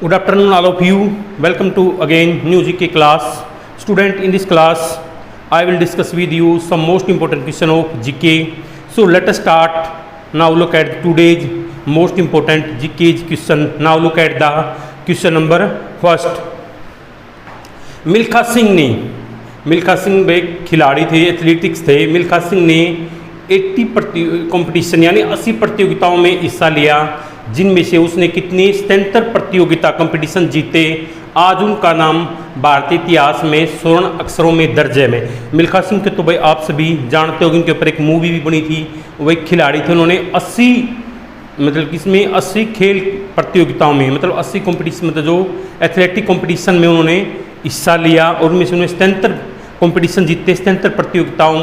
Good afternoon, all of you. Welcome to again new GK class. Student, in this class, I will discuss with you some most important question of GK. So let us start. Now look at today's most important GK question. Now look at the question number first. Milkha Singh एक खिलाड़ी थे, athletics थे। मिल्खा सिंह ने 80 competition यानी 80 प्रतियोगिताओं में हिस्सा लिया, जिनमें से उसने कितनी 77 प्रतियोगिता कंपटीशन जीते। आज उनका नाम भारतीय इतिहास में स्वर्ण अक्षरों में दर्ज है। मिल्खा सिंह के तो भाई आप सभी जानते हो, उनके ऊपर एक मूवी भी बनी थी। वो एक खिलाड़ी थे, उन्होंने 80 मतलब किसमें 80 खेल प्रतियोगिताओं में मतलब 80 कंपटीशन मतलब जो एथलेटिक कंपटीशन में उन्होंने हिस्सा लिया और उनमें से उन्होंने 77 कंपटीशन जीते, 77 प्रतियोगिताओं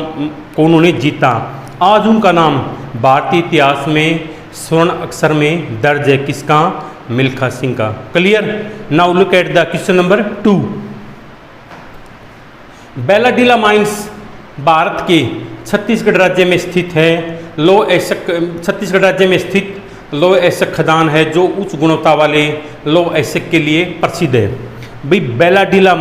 को उन्होंने जीता। आज उनका नाम भारतीय इतिहास में स्वर्ण अक्षर में दर्ज है। किसका? मिल्खा सिंह का। Clear? Now look at the question number 2। Bailadila mines Bharat के छत्तीसगढ़ राज्य में स्थित है। छत्तीसगढ़ राज्य में स्थित लौह अयस्क खदान है जो उच्च गुणवत्ता वाले लौह अयस्क के लिए प्रसिद्ध है। भाई बेलाडीला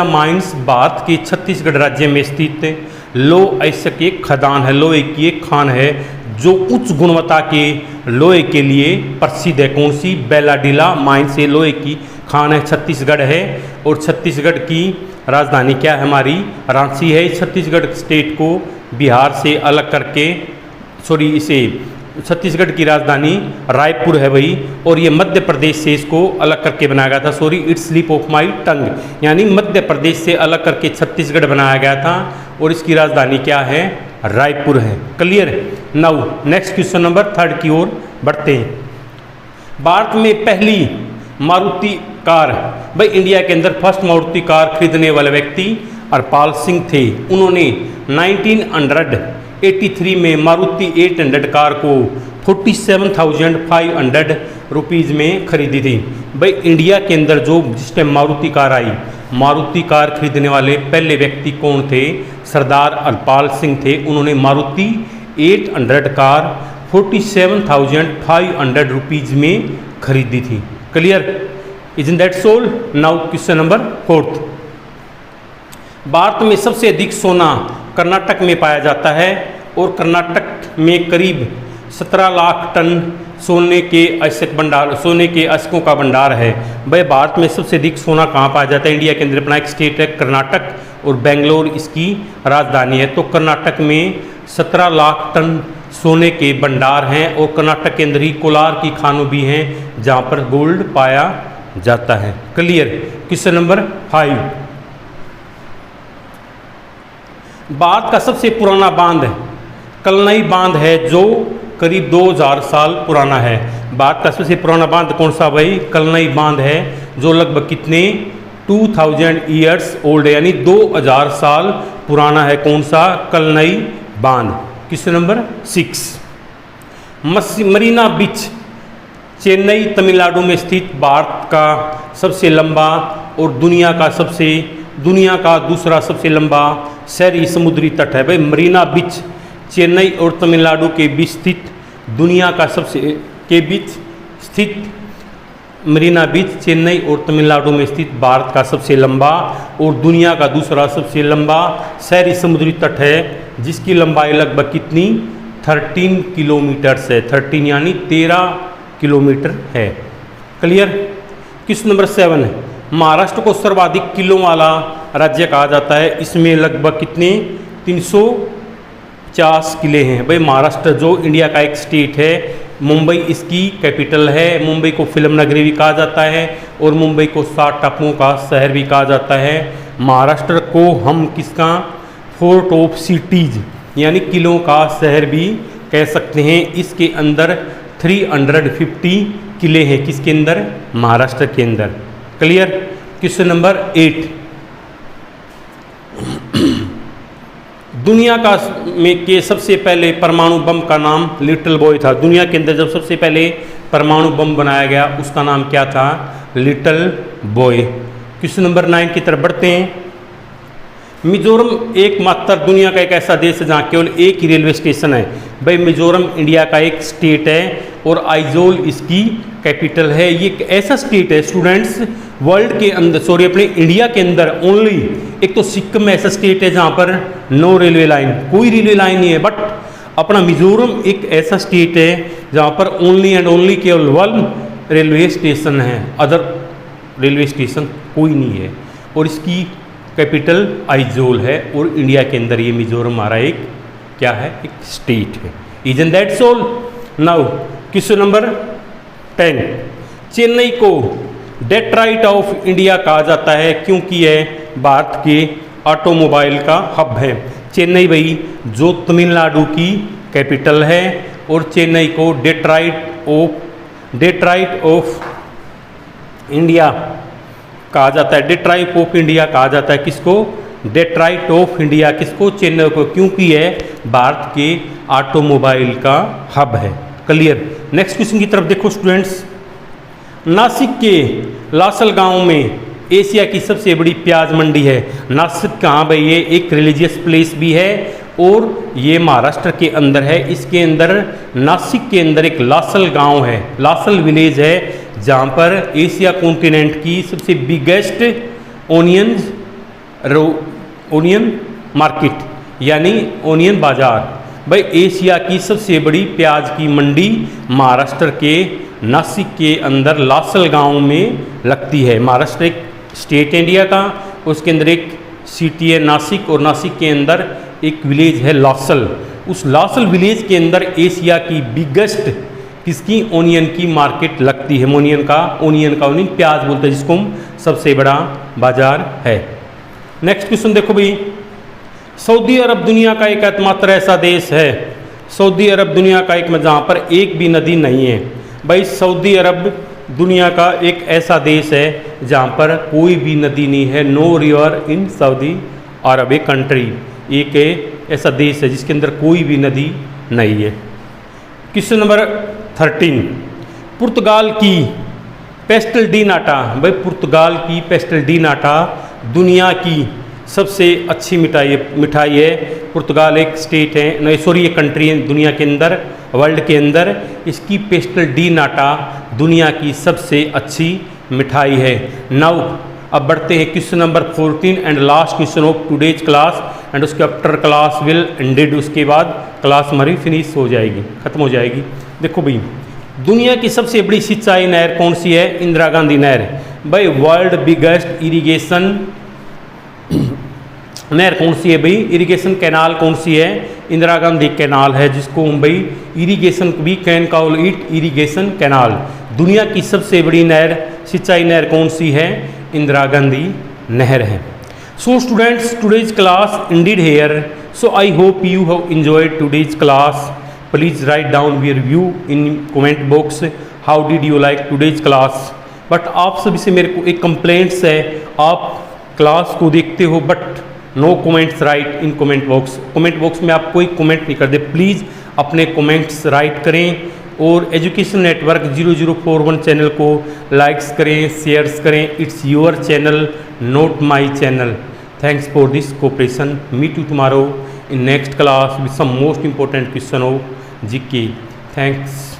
माइंस भारत के छत्तीसगढ़ राज्य में स्थित लौह अयस्क एक खदान है, लोहे की एक खान है जो उच्च गुणवत्ता के लोहे के लिए प्रसिद्ध है। कौन सी? बेलाडीला माइंस से लोहे की खान है, छत्तीसगढ़ है। और छत्तीसगढ़ की राजधानी क्या है? हमारी रांची है। छत्तीसगढ़ स्टेट को बिहार से अलग करके इसे छत्तीसगढ़ की राजधानी रायपुर है भाई, और ये मध्य प्रदेश से इसको अलग करके बनाया गया था। इट्स स्लिप ऑफ माई टंग, यानी मध्य प्रदेश से अलग करके छत्तीसगढ़ बनाया गया था और इसकी राजधानी क्या है? रायपुर है। Clear? Now next question number 3 की ओर बढ़ते हैं। भारत में पहली मारुति कार, भाई इंडिया के अंदर फर्स्ट मारुति कार खरीदने वाले व्यक्ति हरपाल सिंह थे। उन्होंने 1983 में मारुति 800 कार को 47,500 रुपीज़ में खरीदी थी। भाई इंडिया के अंदर जिस टाइम मारुति कार आई, मारुति कार खरीदने वाले पहले व्यक्ति कौन थे? सरदार हरपाल सिंह थे। उन्होंने मारुति 800 कार 47,500 रुपीज़ में खरीदी थी। Clear? Isn't that so? Now question number 4। Bharat में सबसे अधिक सोना कर्नाटक में पाया जाता है और कर्नाटक में करीब 17 लाख टन सोने के अयस्कों का भंडार है। भाई भारत में सबसे अधिक सोना कहाँ पाया जाता है? इंडिया के अंदर अपना एक स्टेट है कर्नाटक और बेंगलोर इसकी राजधानी है। तो कर्नाटक में 17 लाख टन सोने के भंडार हैं और कर्नाटक के अंदर ही कोलार की खानों भी हैं जहाँ पर गोल्ड पाया जाता है। क्लियर? Question number 5। भारत का सबसे पुराना बांध कलनई बांध है जो करीब 2000 साल पुराना है। भारत का सबसे पुराना बांध कौन सा? भाई कलनई बांध है जो लगभग कितने 2000 ईयर्स ओल्ड है, यानी 2000 साल पुराना है। कौन सा? कलनई बांध। Question number 6। मरीना बीच चेन्नई तमिलनाडु में स्थित भारत का सबसे लंबा और दुनिया का दूसरा सबसे लंबा शहरी समुद्री तट है। भाई मरीना बीच चेन्नई और तमिलनाडु के बीच स्थित मरीना बीच चेन्नई और तमिलनाडु में स्थित भारत का सबसे लंबा और दुनिया का दूसरा सबसे लंबा शहरी समुद्री तट है, जिसकी लंबाई लगभग कितनी 13 किलोमीटर है। 13 यानी 13 किलोमीटर है। क्लियर? Question number 7। महाराष्ट्र को सर्वाधिक किलों वाला राज्य कहा जाता है। इसमें लगभग कितने 350 किले हैं। भाई महाराष्ट्र जो इंडिया का एक स्टेट है, मुंबई इसकी कैपिटल है। मुंबई को फिल्म नगरी भी कहा जाता है और मुंबई को 7 टापुओं का शहर भी कहा जाता है। महाराष्ट्र को हम किसका? फोर्ट ऑफ सिटीज यानी किलों का शहर भी कह सकते हैं। इसके अंदर 350 किले हैं। किसके अंदर? महाराष्ट्र के अंदर। क्लियर? Question number 8। दुनिया के सबसे पहले परमाणु बम का नाम लिटिल बॉय था। दुनिया के अंदर जब सबसे पहले परमाणु बम बनाया गया उसका नाम क्या था? Little boy. क्वेश्चन नंबर 9 की तरफ बढ़ते हैं। मिजोरम एकमात्र दुनिया का एक ऐसा देश है जहाँ केवल एक ही रेलवे स्टेशन है। भाई मिजोरम इंडिया का एक स्टेट है और आइजोल इसकी कैपिटल है। ये एक ऐसा स्टेट है स्टूडेंट्स वर्ल्ड के अंदर, सॉरी अपने इंडिया के अंदर ओनली, एक तो सिक्किम में ऐसा स्टेट है जहाँ पर नो रेलवे लाइन, कोई रेलवे लाइन नहीं है, बट अपना मिजोरम एक ऐसा स्टेट है जहाँ पर ओनली एंड ओनली केवल वन रेलवे स्टेशन है, अदर रेलवे स्टेशन कोई नहीं है और इसकी कैपिटल आइजोल है और इंडिया के अंदर ये मिजोरम हमारा एक क्या है, एक स्टेट है। Isn't that so? Now question number 10, Chennai को डेट्राइट ऑफ इंडिया कहा जाता है क्योंकि यह भारत के ऑटोमोबाइल का हब है। चेन्नई भाई जो तमिलनाडु की कैपिटल है और चेन्नई को डेट्राइट ऑफ इंडिया कहा जाता है। डेट्राइट ऑफ इंडिया कहा जाता है किसको? डेट्राइट ऑफ इंडिया किसको? चेन्नई को, क्योंकि यह भारत के ऑटोमोबाइल का हब है। क्लियर। नेक्स्ट क्वेश्चन की तरफ देखो स्टूडेंट्स। नासिक के लासल गांव में एशिया की सबसे बड़ी प्याज मंडी है। नासिक कहाँ भाई? ये एक रिलीजियस प्लेस भी है और ये महाराष्ट्र के अंदर है। इसके अंदर नासिक के अंदर एक लासल गांव है, लासल विलेज है, जहाँ पर एशिया कॉन्टिनेंट की सबसे बिगेस्ट ओनियन मार्केट यानी ओनियन बाजार, भाई एशिया की सबसे बड़ी प्याज की मंडी महाराष्ट्र के नासिक के अंदर लासल गांव में लगती है। महाराष्ट्र एक स्टेट है इंडिया का, उसके अंदर एक सिटी है नासिक और नासिक के अंदर एक विलेज है लासल। उस लासल विलेज के अंदर एशिया की बिगेस्ट किसकी ओनियन की मार्केट लगती है। ओनियन प्याज बोलते हैं जिसको हम, सबसे बड़ा बाजार है। नेक्स्ट क्वेश्चन देखो भाई। सऊदी अरब दुनिया का एक एकमात्र ऐसा देश है, सऊदी अरब दुनिया का एक जहाँ पर एक भी नदी नहीं है। भाई सऊदी अरब दुनिया का एक ऐसा देश है जहाँ पर कोई भी नदी नहीं है। No river in Saudi Arabia, a country, एक ऐसा देश है जिसके अंदर कोई भी नदी नहीं है। क्वेश्चन नंबर 13, पुर्तगाल की पेस्टल डी नाटा, भाई पुर्तगाल की पेस्टल डी नाटा दुनिया की सबसे अच्छी मिठाई है। पुर्तगाल एक स्टेट है, नहीं सॉरी एक कंट्री है दुनिया के अंदर, वर्ल्ड के अंदर, इसकी पेस्टल डी नाटा दुनिया की सबसे अच्छी मिठाई है। नाउ अब बढ़ते हैं question number 14 and last question of today's class and उसके आफ्टर क्लास विल एंडेड, उसके बाद क्लास हमारी फिनिश हो जाएगी, खत्म हो जाएगी। देखो भाई दुनिया की सबसे बड़ी सिंचाई नहर कौन सी है? इंदिरा गांधी नहर। भाई वर्ल्ड बिगेस्ट इरिगेशन नहर कौन सी है भाई? इरिगेशन कैनाल कौन सी है? इंदिरा गांधी कैनाल है, जिसको हम भाई इरिगेशन भी can call it irrigation canal. दुनिया की सबसे बड़ी नहर, सिंचाई नहर कौन सी है? इंदिरा गांधी नहर है। So students today's class ended here, so I hope you have enjoyed today's class. Please write down your view in comment box, how did you like today's class. But आप सभी से मेरे को एक कंप्लेंट्स है, आप क्लास को देखते हो but no comments write in comment box. Comment box में आप कोई कमेंट नहीं कर दे, प्लीज़ अपने कमेंट्स राइट करें और एजुकेशन नेटवर्क 0041 चैनल को लाइक्स करें, शेयर्स करें। It's your channel, not my channel. Thanks for this cooperation. Meet you tomorrow in next class with some most important question of GK. Thanks.